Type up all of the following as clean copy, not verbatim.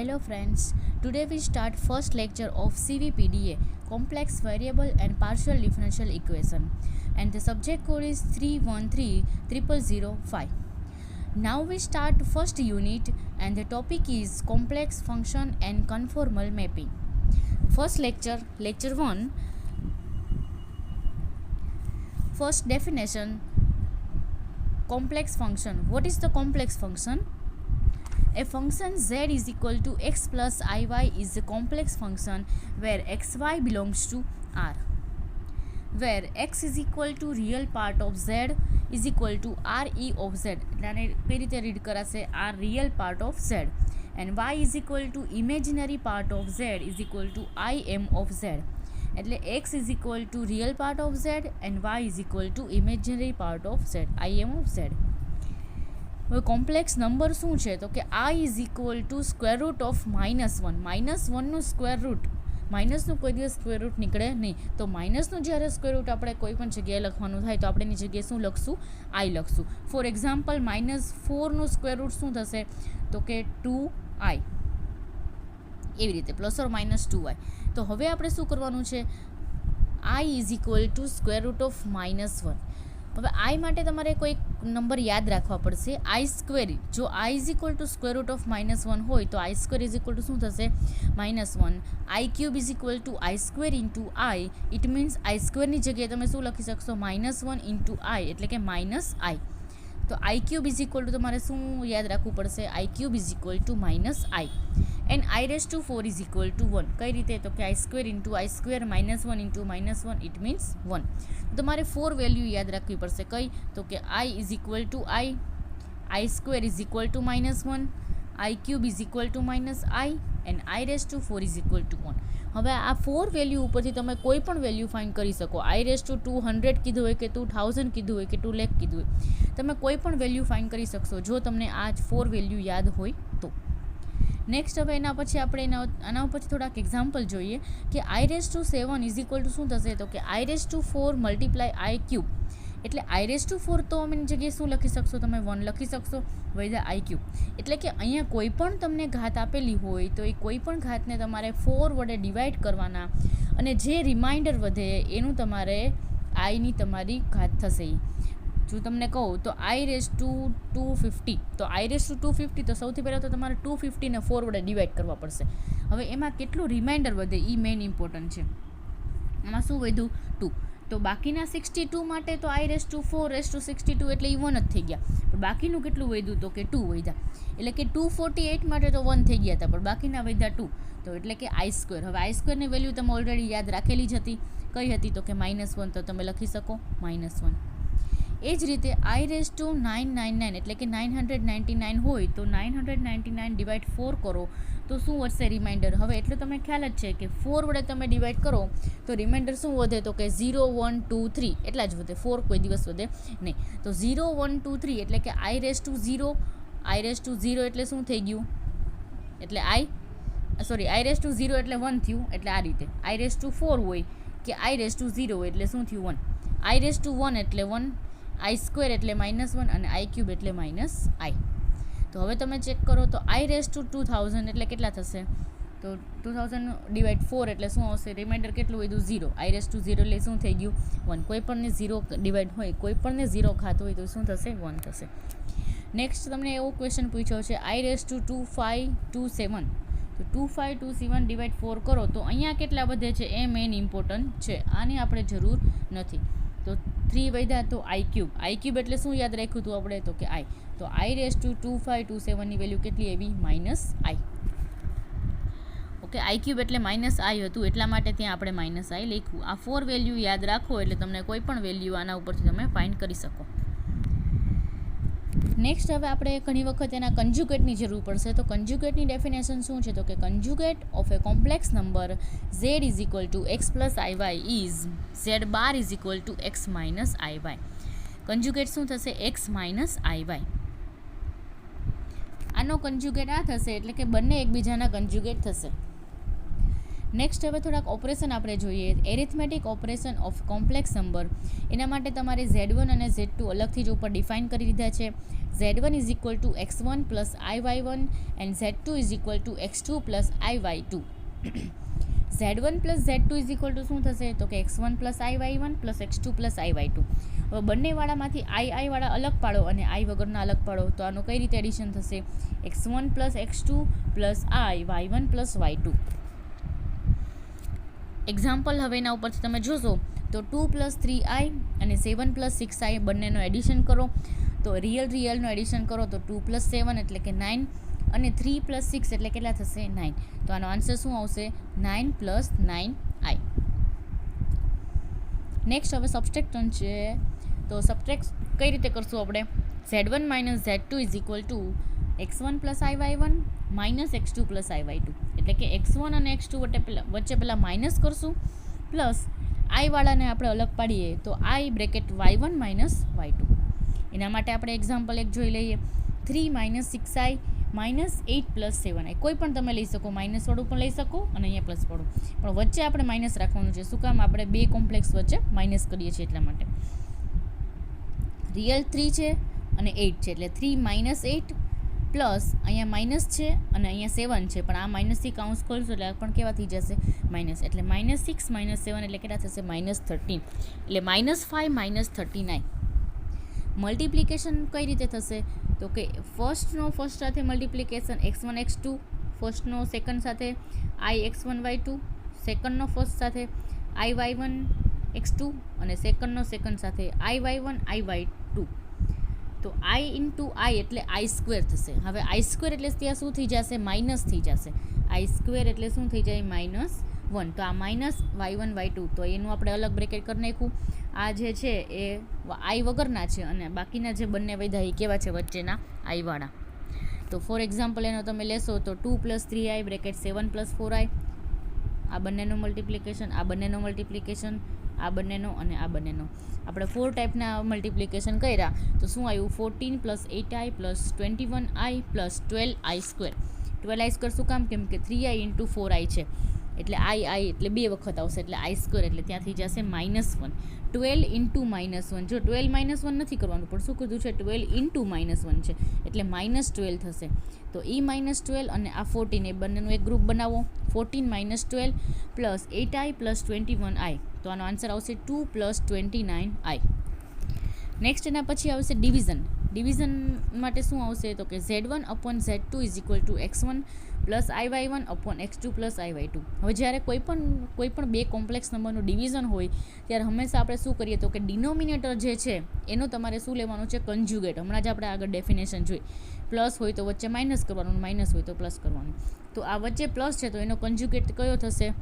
Hello friends, today we start first lecture of CVPDA, Complex Variable and Partial Differential Equation, and the subject code is 313005. Now we start first unit and the topic is Complex Function and Conformal Mapping. First lecture 1. First definition, complex function. What is the complex function? A function z is equal to x plus iy is a complex function where xy belongs to R, where x is equal to real part of z is equal to re of z. કઈ રીતે read કરાશે? r real part of z, and y is equal to imaginary part of z is equal to im of z. એટલે x is equal to real part of z and y is equal to imaginary part of z, im of z. હવે complex number શું છે? તો કે I is equal to square root of -1. -1નું square root, માઇનસનું કોઈ દિવસ square root નીકળે નહીં, તો માઇનસનું જ્યારે સ્ક્વેર રૂટ આપણે કોઈ પણ જગ્યાએ લખવાનું થાય તો આપણે એની જગ્યાએ શું લખશું? I લખશું. ફોર એક્ઝામ્પલ -4નું સ્ક્વેર રૂટ શું થશે? તો કે 2i, એવી રીતે પ્લસ ઓર માઇનસ 2i. તો હવે આપણે શું કરવાનું છે? I is equal to square root of -1. હવે આઈ માટે તમારે કોઈ નંબર યાદ રાખવા પડશે. આઈ સ્ક્વેર, જો i is equal to square root of -1 હોય તો i square is equal to શું થશે? -1. I cube is equal to i square into i. It means i સ્ક્વેરની જગ્યાએ તમે શું લખી શકશો? -1 ઇન્ટુ આઈ, એટલે કે -i. તો i cube is equal to તમારે શું યાદ રાખવું પડશે? I cube is equal to -i. And i⁴ is equal to 1. કઈ રીતે? તો કે i square into i square -1 into -1, it means 1. તમારે 4 વેલ્યુ યાદ રાખવી પડશે. કઈ? તો કે i is equal to i square is equal to -1, i cube is equal to -i and i⁴ is equal to 1. હવે આ 4 વેલ્યુ ઉપરથી તમે કોઈ પણ વેલ્યુ ફાઇન્ડ કરી શકો. i⁴200 કીધું હોય કે 2000 કીધું હોય કે 2 લાખ કીધું હોય, તમે કોઈ પણ વેલ્યુ ફાઇન્ડ કરી શકશો જો તમને આ 4 વેલ્યુ યાદ હોય તો. નેક્સ્ટ હવે એના પછી આપણે આના ઉપરથી થોડાક એક્ઝામ્પલ જોઈએ કે i⁴ ઇઝ ઇક્વલ ટુ શું થશે? તો કે i⁴ મલ્ટીપ્લાય આઈ ક્યુબ, એટલે i⁴ તો એની જગ્યાએ શું લખી શકશો? તમે 1 લખી શકશો વૈધા આઈ ક્યુબ. એટલે કે અહીંયા કોઈ પણ તમને ઘાત આપેલી હોય તો એ કોઈ પણ ઘાતને તમારે 4 વડે ડિવાઈડ કરવાના, અને જે રિમાઇન્ડર વધે એનું તમારે આઈની તમારી ઘાત થશે. જો તમને કહું તો i⁴250, તો i⁴250 તો સૌથી પહેલાં તો તમારે 250 ને 4 વડે ડિવાઈડ કરવા પડશે. હવે એમાં કેટલું રિમાઇન્ડર વધે એ મેઇન ઇમ્પોર્ટન્ટ છે. એમાં શું વધ્યું? 2. તો બાકીના 62 માટે તો i⁴62 એટલે એ 1 જ થઈ ગયા, પણ બાકીનું કેટલું વધ્યું? તો કે 2 વધ્યા. એટલે કે 248 માટે તો 1 થઈ ગયા હતા, પણ બાકીના વધ્યા 2. તો એટલે કે આઈ સ્ક્વેર. હવે આઈ સ્ક્વેરની વેલ્યુ તમે ઓલરેડી યાદ રાખેલી જ હતી. કઈ હતી? તો કે -1. તો તમે લખી શકો -1. એ જ રીતે i⁴999, એટલે કે 999 હોય તો 999 ડિવાઈડ 4 કરો તો શું વધશે રિમાઇન્ડર? હવે એટલું તમને ખ્યાલ જ છે કે 4 વડે તમે ડિવાઈડ કરો તો રિમાઇન્ડર શું વધે? તો કે 0 1 2 3 એટલા જ વધે, 4 કોઈ દિવસ વધે નહીં. તો 0 1 2 3 એટલે કે i⁴0 એટલે શું થઈ ગયું? એટલે i⁴0 એટલે 1 થયું. એટલે આ રીતે i⁴4 હોય કે i⁴0 હોય એટલે શું થયું? 1. i⁴1 એટલે 1, આઈ સ્ક્વેર એટલે -1 અને આઈ ક્યુબ એટલે -i. તો હવે તમે ચેક કરો તો i⁴2000 એટલે કેટલા થશે? તો 2000 ડિવાઈડ 4 એટલે શું આવશે? રિમાઇન્ડર કેટલું વધ્યું? 0. i⁴0 એટલે શું થઈ ગયું? 1. કોઈ પણને 0 ડિવાઈડ હોય, કોઈ પણને 0 ખાતું હોય તો શું થશે? 1 થશે. નેક્સ્ટ તમને એવો ક્વેશ્ચન પૂછ્યો છે i⁴2527. તો 2527 ડિવાઈડ 4 કરો તો અહીંયા કેટલા વધે છે એ મેઇન ઇમ્પોર્ટન્ટ છે. આની આપણે જરૂર નથી. તો 3 વધ્યા તો આઈ ક્યુબ. આઈ ક્યુબ એટલે શું યાદ રાખ્યું હતું આપણે? તો કે આઈ. તો i⁴2527 ની વેલ્યુ કેટલી આવી? -i. ઓકે, આઈ ક્યુબ એટલે -i હતું, એટલા માટે ત્યાં આપણે -i લખ્યું. આ 4 વેલ્યુ યાદ રાખો એટલે તમને કોઈ પણ વેલ્યુ આના ઉપરથી તમે ફાઇન્ડ કરી શકો. નેક્સ્ટ હવે આપણે ઘણી વખત એના કન્જ્યુગેટની જરૂર પડશે. તો કન્જ્યુગેટની ડેફિનેશન શું છે? તો કે conjugate of A complex number z is equal two x plus iy is z bar is equal two x minus iy. Conjugate શું થશે? x minus iy. આનો કન્જ્યુગેટ આ થશે, એટલે કે બંને એકબીજાના કન્જ્યુગેટ થશે. નેક્સ્ટ હવે થોડાક ઓપરેશન આપણે જોઈએ. Arithmetic operation of complex number. એના માટે તમારે Z1 અને Z2 અલગથી જ ઉપર ડિફાઇન કરી દીધા છે. Z1 is equal two x1 plus iy1 and Z2 is equal two x2 plus iy2. Z1 plus Z2 is equal to શું થશે તો કે x1 plus iy1 plus x2 plus iy2. હવે બંનેવાળામાંથી i વાળા અલગ પાડો અને i વગરના અલગ પાડો તો આનું કઈ રીતે એડિશન થશે x1 plus x2 plus y1 plus y2. Example હવે એના ઉપરથી તમે જોશો તો 2 પ્લસ 3i અને 7 પ્લસ 6i બંનેનો એડિશન કરો તો રિયલનું એડિશન કરો તો 2 પ્લસ 7 એટલે કે 9 અને 3 પ્લસ 6 એટલે કેટલા થશે 9. તો આનો આન્સર શું આવશે 9 પ્લસ 9i. નેક્સ્ટ હવે સબસ્ટ્રેક્શન છે. તો સબસ્ટ્રેક્ટ કઈ રીતે કરશું આપણે Z1 minus Z2 is equal two x1 plus iy1 minus x2 plus iy2. એટલે કે x1 અને x2 વચ્ચે પહેલાં માઇનસ કરશું પ્લસ i વાળાને આપણે અલગ પાડીએ તો i bracket y1 minus y2. એના માટે આપણે એક્ઝામ્પલ એક જોઈ લઈએ. 3 minus 6i minus 8 plus 7i. કોઈ પણ તમે લઈ શકો, માઇનસ વાળું પણ લઈ શકો અને અહીંયા પ્લસ વાળું, પણ વચ્ચે આપણે માઇનસ રાખવાનું છે. શું કામ આપણે બે કોમ્પ્લેક્સ વચ્ચે માઇનસ કરીએ છીએ એટલા માટે. રિયલ 3 છે અને 8 છે એટલે 3 માઇનસ 8 પ્લસ અહીંયા માઇનસ છે અને અહીંયા 7 છે, પણ આ માઇનસથી કાઉન્સ ખોલશો એટલે આ પણ કેવા થઈ જશે માઇનસ. એટલે માઇનસ 6 માઇનસ 7 એટલે કેટલા થશે માઇનસ 13. એટલે -5 માઇનસ 39. મલ્ટિપ્લિકેશન કઈ રીતે થશે તો કે ફર્સ્ટનો ફર્સ્ટ સાથે મલ્ટિપ્લિકેશન x1 x2, ફર્સ્ટનો સેકન્ડ સાથે i x1 y2, સેકન્ડનો ફર્સ્ટ સાથે i y1 x2 અને સેકન્ડનો સેકન્ડ સાથે i y1 i y2. તો i ઇન્ટુ i એટલે i સ્ક્વેર થશે. હવે i સ્ક્વેર એટલે ત્યાં શું થઈ જશે માઇનસ થઈ જશે. i સ્ક્વેર એટલે શું થઈ જાય -1. તો આ માઇનસ y1 y2 તો એનું આપણે અલગ બ્રેકેટ કરી નાખ્યું. આ જે છે એ i વગરના છે અને બાકીના જે બંને વધ્યા એ કેવા છે વચ્ચેના i વાળા. તો ફોર એક્ઝામ્પલ એનો તમે લેશો તો 2 plus 3i bracket 7 plus 4i. આ બંનેનું મલ્ટિપ્લિકેશન, આ બંનેનો મલ્ટિપ્લિકેશન, આ બંનેનો અને આ બંનેનો. આપણે 4 ટાઈપના મલ્ટિપ્લિકેશન કર્યા તો શું આવ્યું 14 plus 8i plus 21i plus 12i square. 12i square શું કામ કેમ કે 3i ઇન્ટુ 4i છે એટલે i એટલે 2 વખત આવશે એટલે i સ્ક્વેર એટલે ત્યાંથી જશે -1. 12 ઇન્ટુ -1, જો 12 -1 નથી કરવાનું પણ શું કીધું છે 12 ઇન્ટુ -1 છે એટલે -12 થશે. તો e -12 અને આ 14 એ બંનેનું એક ગ્રુપ બનાવો. 14 - 12 પ્લસ 8i પ્લસ 21i. તો આનો આન્સર આવશે 2 પ્લસ 29i. નેક્સ્ટ એના પછી આવશે ડિવિઝન. ડિવિઝન માટે શું આવશે તો કે Z1 upon Z2 is equal two x1 plus iy1 upon x2 plus iy2. હવે જ્યારે કોઈ પણ બે કોમ્પ્લેક્સ નંબરનું ડિવિઝન હોય ત્યારે હંમેશા આપણે શું કરીએ તો કે ડિનોમિનેટર જે છે એનું તમારે શું લેવાનું છે કન્જ્યુગેટ. હમણાં જ આપણે આગળ ડેફિનેશન જોઈ. પ્લસ હોય તો વચ્ચે માઇનસ કરવાનું, માઇનસ હોય તો પ્લસ કરવાનું. તો આ વચ્ચે પ્લસ છે તો એનો કન્જ્યુગેટ કયો થશે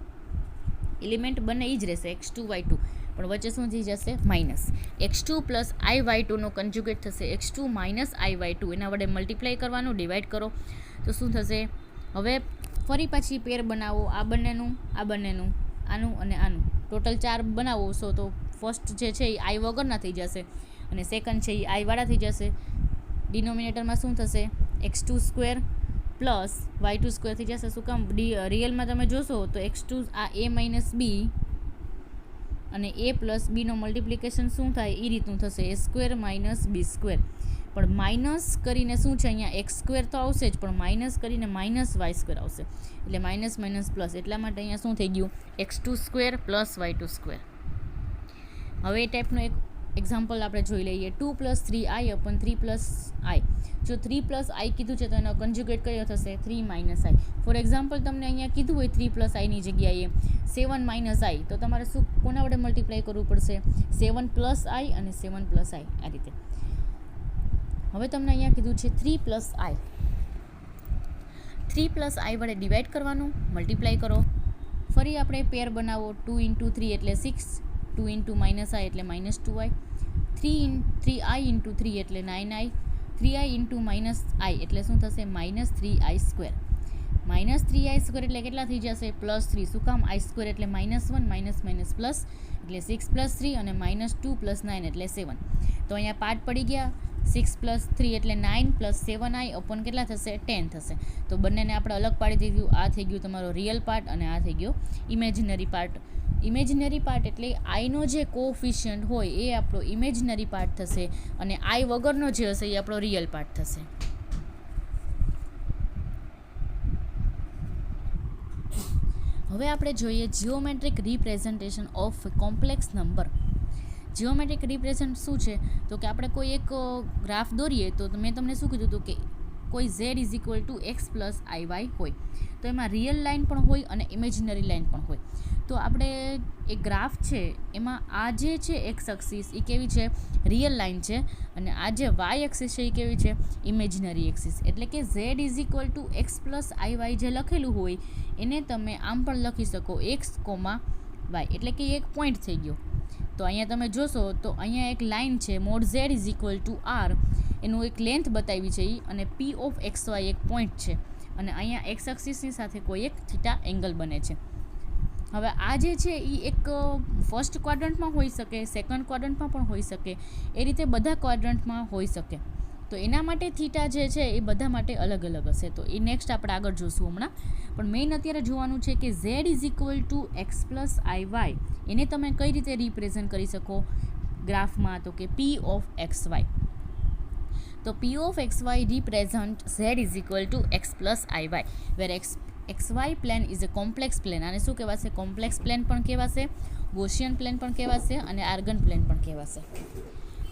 એલિમેન્ટ બંને એ જ રહેશે x2 y2, પણ વચ્ચે શું થઈ જશે માઇનસ. x2 પ્લસ iy2નો કન્જ્યુગેટ થશે x2 માઇનસ iy2. એના વડે મલ્ટીપ્લાય કરવાનું, ડિવાઈડ કરો તો શું થશે. હવે ફરી પાછી પેર બનાવો, આ બંનેનું, આનું અને આનું. ટોટલ 4 બનાવો છો તો ફર્સ્ટ જે છે એ i વગરના થઈ જશે અને સેકન્ડ છે એ i વાળા થઈ જશે. ડિનોમિનેટરમાં શું થશે x2 square plus y2 square થઈ જશે. શું કામ રિયલમાં તમે જોશો તો x2 આ a માઇનસ b અને a પ્લસ બીનો મલ્ટિપ્લિકેશન શું થાય એ રીતનું થશે a square minus b square. પણ માઇનસ કરીને શું છે અહીંયા એક્સ સ્ક્વેર તો આવશે જ પણ માઇનસ કરીને માઇનસ વાય સ્ક્વેર આવશે એટલે માઇનસ માઇનસ પ્લસ. એટલા માટે અહીંયા શું થઈ ગયું x2 square plus y2 square. હવે એ ટાઈપનું એક એક્ઝામ્પલ આપણે જોઈ લઈએ. 2 પ્લસ 3i અપન 3 પ્લસ i. જો 3 પ્લસ i કીધું છે તો એનો કન્જ્યુગેટ કયો થશે 3 માઇનસ i. ફોર એક્ઝામ્પલ તમને અહીંયા કીધું હોય 3 પ્લસ આઈની જગ્યાએ 7 માઇનસ i તો તમારે શું કોના વડે મલ્ટીપ્લાય કરવું પડશે 7 પ્લસ i અને 7 પ્લસ i આ રીતે. હવે તમને અહીંયા કીધું છે 3 પ્લસ i. 3 પ્લસ i વડે ડિવાઈડ કરવાનું, મલ્ટીપ્લાય કરો. ફરી આપણે પેર બનાવો 2 ઇન્ટુ 3 એટલે 6, 2 ઇન્ટુ માઇનસ i એટલે માઇનસ 2i, 3i ઇન્ટુ 3 એટલે 9i, 3i into minus i એટલે શું થશે minus 3i square. Minus 3i square એટલે કેટલા થઈ જશે પ્લસ 3. શું કામ i સ્ક્વેર એટલે -1 માઇનસ માઇનસ પ્લસ એટલે 6 પ્લસ 3 અને -2 પ્લસ 9 એટલે 7. તો અહીંયા પાર્ટ પડી ગયા. 6+3 એટલે 9 + 7i અપોન કેટલા થશે 10 થશે. તો બંનેને આપણે અલગ પાડી દીધું. આ થઈ ગયું તમારો રિયલ પાર્ટ અને આ થઈ ગયો ઇમેજિનરી પાર્ટ. ઇમેજિનરી પાર્ટ એટલે આઈનો જે કોફિશિયન્ટ હોય એ આપણો ઇમેજિનરી પાર્ટ થશે અને આઈ વગરનો જે હશે એ આપણો રિયલ પાર્ટ થશે. હવે આપણે જોઈએ geometric representation of complex number. Geometric represent શું છે? તો કે આપણે કોઈ એક ગ્રાફ દોરીએ તો મેં તમને શું કીધું હતું કે કોઈ z = x + iy હોય તો એમાં રિયલ લાઇન પણ હોય અને ઇમેજિનરી લાઇન પણ હોય. તો આપણે એક ગ્રાફ છે એમાં આ જે છે એક્સ એક્સિસ એ કેવી છે? રિયલ લાઇન છે અને આ જે વાય એક્સિસ છે એ કેવી છે? Imaginary axis. એટલે કે z = x + iy જે લખેલું હોય એને તમે આમ પણ લખી શકો x, y એટલે કે એક પોઈન્ટ થઈ ગયો. તો અહીંયા તમે જોશો તો અહીંયા એક લાઇન છે મોડ z = r એનું એક લેન્થ બતાવી છે અને p(x, y) એક પોઈન્ટ છે અને અહીંયા એક્સ એક્સિસની સાથે કોઈ એક થીટા એંગલ બને છે. હવે આ જે છે એ એક ફર્સ્ટ ક્વાડ્રન્ટમાં હોઈ શકે, સેકન્ડ ક્વાડ્રન્ટમાં પણ હોઈ શકે, એ રીતે બધા ક્વાડ્રન્ટમાં હોઈ શકે. તો એના માટે થીટા જે છે એ બધા માટે અલગ અલગ હશે. તો એ નેક્સ્ટ આપણે આગળ જોશું હમણાં. પણ મેઇન અત્યારે જોવાનું છે કે z = x + iy એને તમે કઈ રીતે રિપ્રેઝન્ટ કરી શકો ગ્રાફમાં? તો કે p(x, y). તો p(x, y) represent z = x + iy where xy plane is a complex plane. આને શું કહેવાશે? કોમ્પ્લેક્સ પ્લેન પણ કહેવાશે, ગોસિયન પ્લેન પણ કહેવાશે અને આર્ગન પ્લેન પણ કહેવાશે.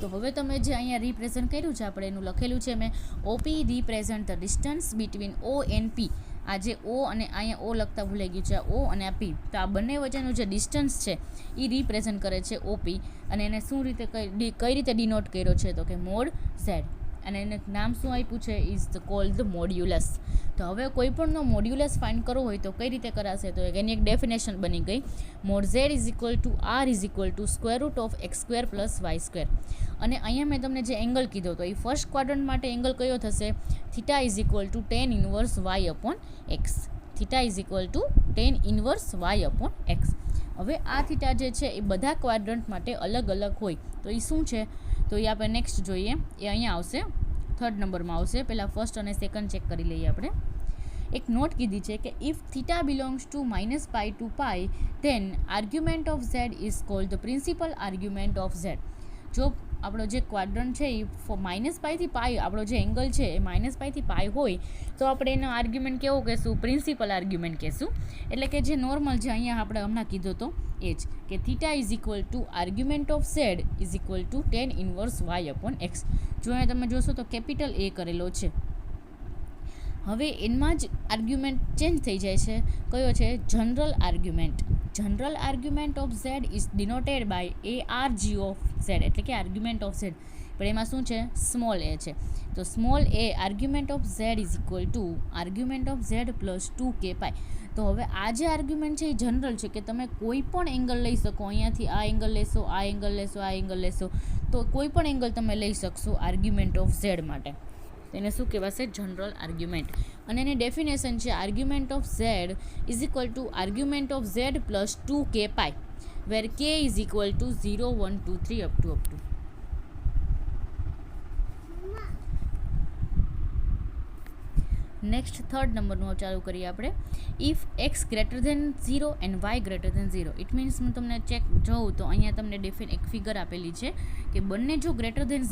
તો હવે તમે જે અહીંયા રિપ્રેઝન્ટ કર્યું છે આપણે એનું લખેલું છે મેં OP represent the distance between O and P. આ જે O અને અહીંયા O લખતા ભૂલાઈ ગયું છે, આ O અને આ P. તો આ બંને વચ્ચેનું જે ડિસ્ટન્સ છે એ રિપ્રેઝન્ટ કરે છે OP અને એને શું રીતે કઈ રીતે ડિનોટ કર્યો છે? તો કે મોડ Z અને એને નામ શું આપ્યું છે? Is called the modulus. તો હવે કોઈ પણનો મોડ્યુલસ ફાઇન્ડ કરવો હોય તો કઈ રીતે કરાશે? તો એની એક ડેફિનેશન બની ગઈ mode z = r = √x² + y². અને અહીંયા મેં તમને જે એંગલ કીધો તો એ ફર્સ્ટ ક્વાડ્રન્ટ માટે એંગલ કયો થશે? Theta = tan - y/x. Theta = tan - y/x. હવે આ થીટા જે છે એ બધા ક્વાડ્રન્ટ માટે અલગ અલગ હોય. તો એ શું છે? તો એ આપણે નેક્સ્ટ જોઈએ. એ અહીંયા આવશે, થર્ડ નંબરમાં આવશે. પહેલાં ફર્સ્ટ અને સેકન્ડ ચેક કરી લઈએ આપણે. એક નોટ કીધી છે કે if theta belongs to -π to π then argument of z is called the principal argument of z. જો આપણો જે ક્વાડ્રન્ટ છે એ -π થી π આપણો જે એંગલ છે એ -π થી π હોય તો આપણે એનો આર્ગ્યુમેન્ટ કેવો કહેશું? પ્રિન્સિપલ આર્ગ્યુમેન્ટ કહેશું. એટલે કે જે નોર્મલ જે અહીંયા આપણે હમણાં કીધો તો એ જ કે theta = argument of z = tan - y/x. જો અહીંયા તમે જોશો તો કેપિટલ A કરેલો છે. હવે એમાં જ આર્ગ્યુમેન્ટ ચેન્જ થઈ જાય છે. કયો છે? General argument. General argument of z is denoted by arg of z. એટલે કે આર્ગ્યુમેન્ટ ઓફ z પણ એમાં શું છે? સ્મોલ a છે. તો small a argument of z = argument of z + 2kπ. તો હવે આ જે આર્ગ્યુમેન્ટ છે એ જનરલ છે કે તમે કોઈ પણ એંગલ લઈ શકો. અહીંયાથી આ એંગલ લેશો, આ એંગલ લેશો, આ એંગલ લેશો, તો કોઈ પણ એંગલ તમે લઈ શકશો આર્ગ્યુમેન્ટ ઓફ z માટે. એને શું કહેવાશે? General argument. અને એની ડેફિનેશન છે argument of z = argument of z + 2kπ where k = 0, 1, 2, 3 up to. Next third નંબરનું ચાલુ કરીએ આપણે. If x > 0 and y > 0 it means હું તમને ચેક જોઉં તો અહીંયા તમને એક ફિગર આપેલી છે કે બંને જો >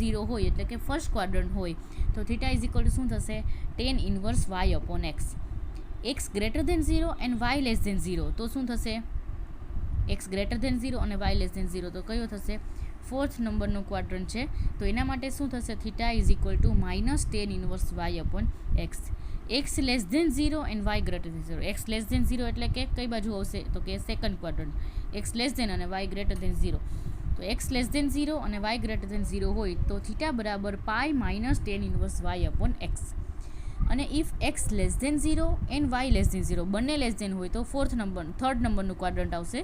0 હોય એટલે કે ફર્સ્ટ ક્વાડ્રન્ટ હોય તો થીટા = શું થશે? tan - y/x. x > 0 and y < 0 તો શું થશે? x > 0 અને y < 0 તો કયો થશે? ફોર્થ નંબરનું ક્વાડ્રન્ટ છે. તો એના માટે શું થશે? Theta = -tan 1 y/x. x < 0 and y > 0. x < 0 એટલે કે કઈ બાજુ આવશે? તો કે સેકન્ડ ક્વાડ્રન્ટ. x < અને y > 0. તો x < 0 અને y > 0 હોય તો થીટા બરાબર π - tan 1 y/x. અને ઇફ x < 0 એન્ડ y < 0 બંને < હોય તો થર્ડ નંબરનું ક્વાડ્રન્ટ આવશે.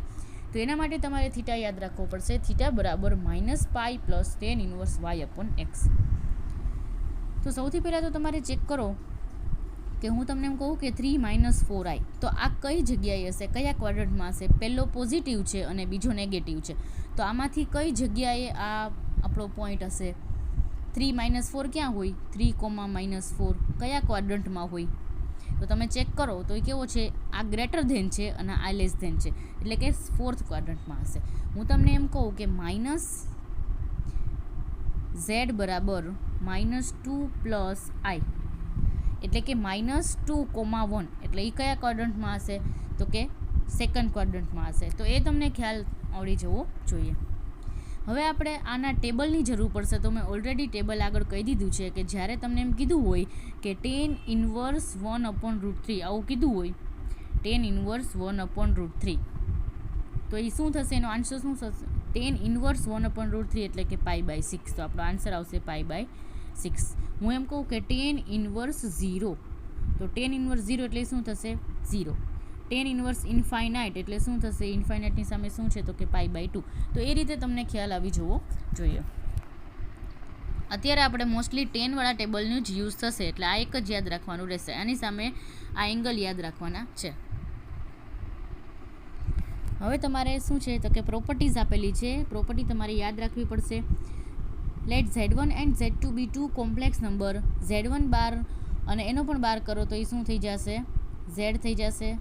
તો એના માટે તમારે થીટા યાદ રાખવો પડશે. થીટા બરાબર -π + tan 1 y/x. તો સૌથી પહેલાં તો તમારે ચેક કરો કે હું તમને એમ કહું કે 3 - 4i તો આ કઈ જગ્યાએ હશે? કયા ક્વાડ્રન્ટમાં હશે? પહેલો પોઝિટિવ છે અને બીજો નેગેટિવ છે. તો આમાંથી કઈ જગ્યાએ આ આપણો પોઈન્ટ હશે? 3 - 4 ક્યાં હોય? 3, -4 કયા ક્વાડ્રન્ટમાં હોય? તો તમે ચેક કરો તો એ કેવો છે? આ ગ્રેટર ધેન છે અને આ લેસ ધેન છે, એટલે કે 4th ક્વાડ્રન્ટમાં હશે. હું તમને એમ કહું કે -z બરાબર -2 + i, એટલે કે -2, 1, એટલે એ કયા ક્વાડ્રન્ટમાં હશે? તો કે 2nd ક્વાડ્રન્ટમાં હશે. તો એ તમને ખ્યાલ આવડી જવો જોઈએ. હવે આપણે આના ટેબલની જરૂર પડશે. તો મેં ઓલરેડી ટેબલ આગળ કહી દીધું છે કે જ્યારે તમને એમ કીધું હોય કે tan ઇન્વર્સ 1/√3 આવું કીધું હોય, tan ઇન્વર્સ 1/√3, તો એ શું થશે? એનો આન્સર શું થશે? tan ઇન્વર્સ 1/√3 એટલે કે π/6. તો આપણો આન્સર આવશે π/6. હું એમ કહું કે tan ઇન્વર્સ 0, તો tan ઇન્વર્સ 0 એટલે શું થશે? 0. tan ઇન્વર્સ ઇન્ફાઇનાઇટ એટલે શું થશે? ઇન્ફાઇનાઇટની સામે શું છે? તો કે π/2. તો એ રીતે તમને ખ્યાલ આવી જવો જોઈએ. અત્યારે આપણે મોસ્ટલી ટેનવાળા ટેબલનું જ યુઝ થશે, એટલે આ એક જ યાદ રાખવાનું રહેશે. આની સામે આ એંગલ યાદ રાખવાના છે. હવે તમારે શું છે? તો કે પ્રોપર્ટીઝ આપેલી છે. પ્રોપર્ટી તમારે યાદ રાખવી પડશે. Let Z1 and Z2 be 2 complex number. Z1 bar અને એનો પણ બાર કરો તો એ શું થઈ જશે? Z થઈ જશે.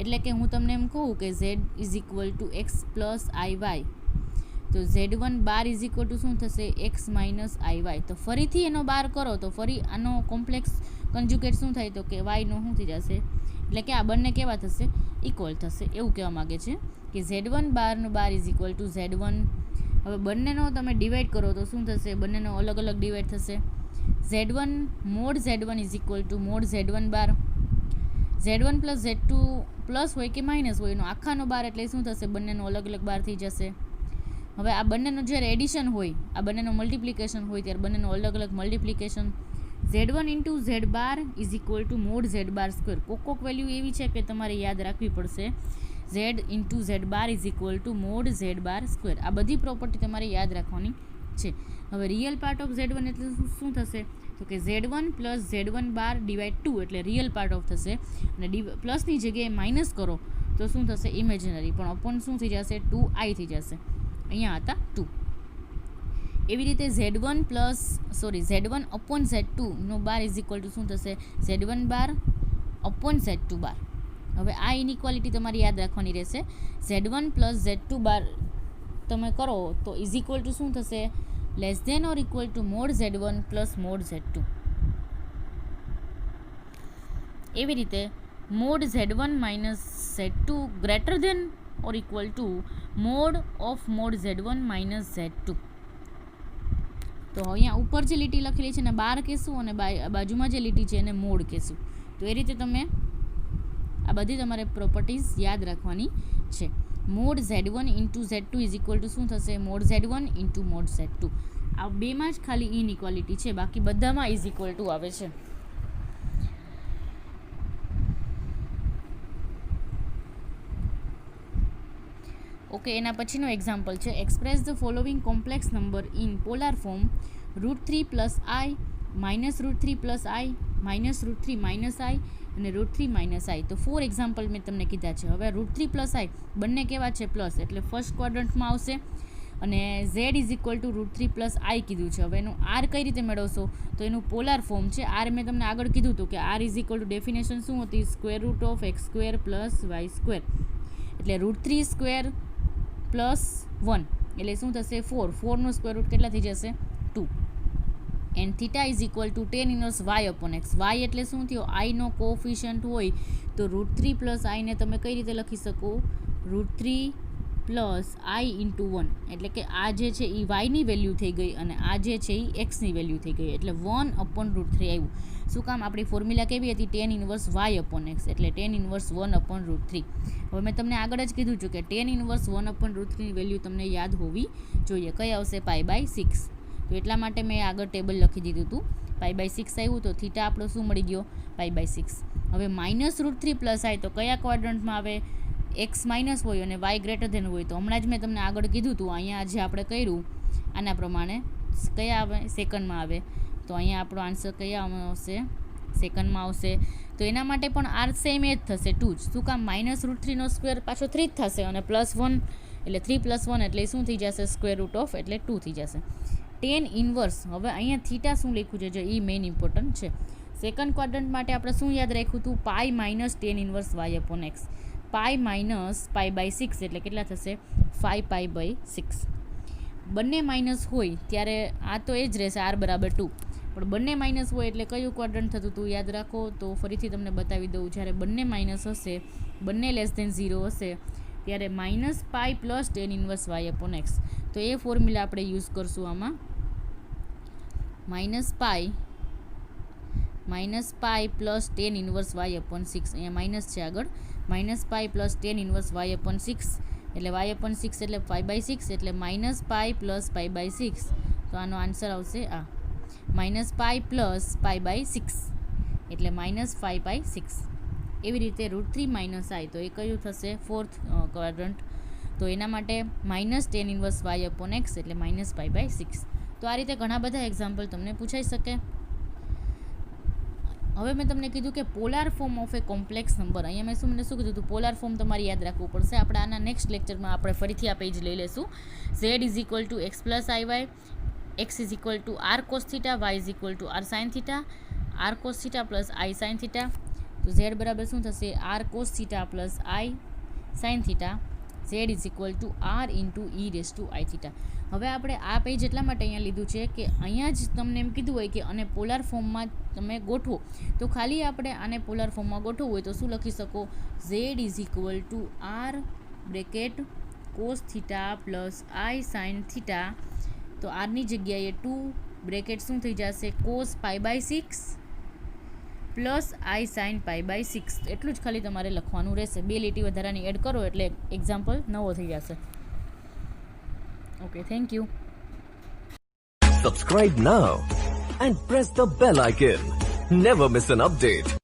એટલે કે હું તમને એમ કહું કે Z = x + iy, તો Z1 બાર = શું થશે? x - iy. તો ફરીથી એનો બાર કરો તો ફરી આનો કોમ્પ્લેક્સ કન્જ્યુગેટ શું થાય? તો કે y નો શું થઈ જશે? એટલે કે આ બંને કેવા થશે? ઇક્વલ થશે. એવું કહેવા માગે છે કે Z1 બારનો બાર = Z1. હવે બંનેનો તમે ડિવાઈડ કરો તો શું થશે? બંનેનો અલગ અલગ ડિવાઈડ થશે. Z1 mod Z1 = mod Z1 બાર. Z1 + Z2 પ્લસ હોય કે માઇનસ હોય એનો આખાનો બાર એટલે શું થશે? બંનેનો અલગ અલગ બાર થઈ જશે. હવે આ બંનેનો જ્યારે એડિશન હોય, આ બંનેનો મલ્ટિપ્લિકેશન હોય ત્યારે બંનેનો અલગ અલગ મલ્ટિપ્લિકેશન. Z1 × Z બાર = mod Z બાર સ્ક્વેર. કોક વેલ્યુ એવી છે કે તમારે યાદ રાખવી પડશે. Z × Z બાર = mod Z બાર સ્ક્વેર. આ બધી પ્રોપર્ટી તમારે યાદ રાખવાની છે. હવે રિયલ પાર્ટ ઓફ Z1 એટલે શું થશે? તો કે Z1 + Z1 બાર / 2 એટલે રિયલ પાર્ટ ઓફ થશે. અને પ્લસની જગ્યાએ માઇનસ કરો તો શું થશે? ઇમેજનરી. પણ અપોન શું થઈ જશે? 2i થઈ જશે. અહીંયા હતા 2. એવી રીતે Z1 upon Z2 નો બાર = શું થશે? Z1 બાર upon Z2 બાર. હવે આ ઇનઇક્વાલિટી તમારે યાદ રાખવાની રહેશે. Z1 + Z2 બાર તમે કરો તો = શું થશે? Less than or equal to mod Z1 + mod Z2. એવી રીતે mod Z1 - Z2 greater than or equal to mod of mod Z1 - Z2. તો અહીંયા ઉપર જે લીટી લખેલી છે ને બાર કહેશું અને બાજુમાં જે લીટી છે એને મોડ કહેશું. તો એ રીતે તમે આ બધી તમારે પ્રોપર્ટીઝ યાદ રાખવાની છે. mod Z1 × Z2 = શું થશે? mod Z1 × mod Z2. આ બેમાં જ ખાલી ઇનઇક્વાલિટી છે, બાકી બધામાં = આવે છે. ઓકે, એના પછીનો એક્ઝામ્પલ છે. Express the following complex number in polar form √3 + i, -√3 + i, -√3 - i અને √3 - i. તો 4 એક્ઝામ્પલ મેં તમને કીધા છે. હવે √3 + i બંને કેવા છે? પ્લસ, એટલે ફર્સ્ટ ક્વાડ્રન્ટમાં આવશે. અને Z = √3 + i કીધું છે. હવે એનું R કઈ રીતે મેળવશો? તો એનું પોલાર ફોર્મ છે. R મેં તમને આગળ કીધું હતું કે R = ડેફિનેશન શું હતી? √(x² + y²). એટલે √3² + 1 એટલે શું થશે? 4. 4નો સ્ક્વેર રૂટ કેટલા થઈ જશે? 2. And theta = tan inverse y/x. y એટલે શું થયો? i નો કોએફિશિયન્ટ હોય તો √3 + i ને તમે કઈ રીતે લખી શકો? √3 + i × 1. એટલે કે આ જે છે એ y ની વેલ્યુ થઈ ગઈ અને આ જે છે એ x ની વેલ્યુ થઈ ગઈ. એટલે 1/√3 આવ્યું. શું કામ? આપણી ફોર્મ્યુલા કેવી હતી? tan inverse y/x. એટલે tan ઇન્વર્સ 1/√3. હવે મેં તમને આગળ જ કીધું છું કે tan ઇન્વર્સ 1/√3 ની વેલ્યુ તમને યાદ હોવી જોઈએ. કઈ આવશે? π/6. તો એટલા માટે મેં આગળ ટેબલ લખી દીધું હતું. π/6 આવ્યું તો થીટા આપણો શું મળી ગયો? π/6. હવે -√3 + i તો કયા ક્વાડ્રન્ટમાં આવે? x માઇનસ હોય અને y ગ્રેટર ધેન હોય. તો હમણાં જ મેં તમને આગળ કીધું હતું, અહીંયા જે આપણે કર્યું આના પ્રમાણે કયા આવે? સેકન્ડમાં આવે. તો અહીંયા આપણો આન્સર કયા આવશે? સેકન્ડમાં આવશે. તો એના માટે પણ r સેમ એ જ થશે, 2 જ. શું કામ? -√3 નો સ્ક્વેર પાછો 3 જ થશે અને +1 એટલે 3 + 1 એટલે શું થઈ જશે? √ એટલે 2 થઈ જશે. ટેન ઇન્વર્સ, હવે અહીંયા થીટા શું લખ્યું છે જો એ મેઇન ઇમ્પોર્ટન્ટ છે. સેકન્ડ ક્વાડ્રન્ટ માટે આપણે શું યાદ રાખ્યું હતું? Pi minus tan inverse y upon x. Pi minus pi by 6 એટલે કેટલા થશે? 5 પાઈ બાય 6. બંને માઇનસ હોય ત્યારે આ તો એ જ રહેશે r બરાબર 2, પણ બંને માઇનસ હોય એટલે કયું ક્વાડ્રન્ટ થતું હતું યાદ રાખો. તો ફરીથી તમને બતાવી દઉં, જ્યારે બંને માઇનસ હશે, બંને લેસ ધેન 0 હશે, ત્યારે minus pi plus tan inverse y upon x. તો એ ફોર્મ્યુલા આપણે યુઝ કરશું આમાં. Minus pi plus tan inverse y upon 6, અહીંયા માઇનસ છે આગળ. Minus pi plus tan inverse y upon 6 એટલે વાય અપોન 6 એટલે 5/6 એટલે minus pi plus pi by 6. તો આનો આન્સર આવશે આ minus pi plus pi by 6 એટલે માઇનસ 5/6. એવી રીતે √3 માઇનસ આઈ, તો એ કયું થશે? Fourth quadrant. તો એના માટે minus tan inverse y upon x એટલે માઇનસ પાઈ બાય 6. તો આ રીતે ઘણા બધા એક્ઝામ્પલ તમને પૂછાઈ શકે. હવે મેં તમને કીધું કે polar form of A complex number. અહીંયા મેં શું કીધું હતું? પોલાર ફોર્મ તમારે યાદ રાખવું પડશે. આપણે આના નેક્સ્ટ લેક્ચરમાં આપણે ફરીથી આ પેજ લઈ લેશું. z is equal to x plus i y, x is equal to r cos theta, y is equal to r sine theta, r cos theta plus i sine theta. તો z બરાબર શું થશે? R cos theta plus i sine theta. z is equal to r into e raise to i theta. હવે આપણે આ page એટલા માટે અહીંયા લીધું છે કે અહીંયા જ તમને એમ કીધું હોય કે અને પોલાર ફોર્મમાં તમે ગોઠવો, તો ખાલી આપણે આને પોલાર ફોર્મમાં ગોઠવવું હોય તો શું લખી શકો? z is equal to r bracket cos theta plus i sine theta. તો આરની જગ્યાએ 2 બ્રેકેટ શું થઈ જશે? Cos pi by 6 plus i sine pi by 6. એટલું જ ખાલી તમારે લખવાનું રહેશે. 2 લીટી વધારાની એડ કરો એટલે એક્ઝામ્પલ નવો થઈ જશે. Okay, thank you. Subscribe now and press the bell icon. Never miss an update.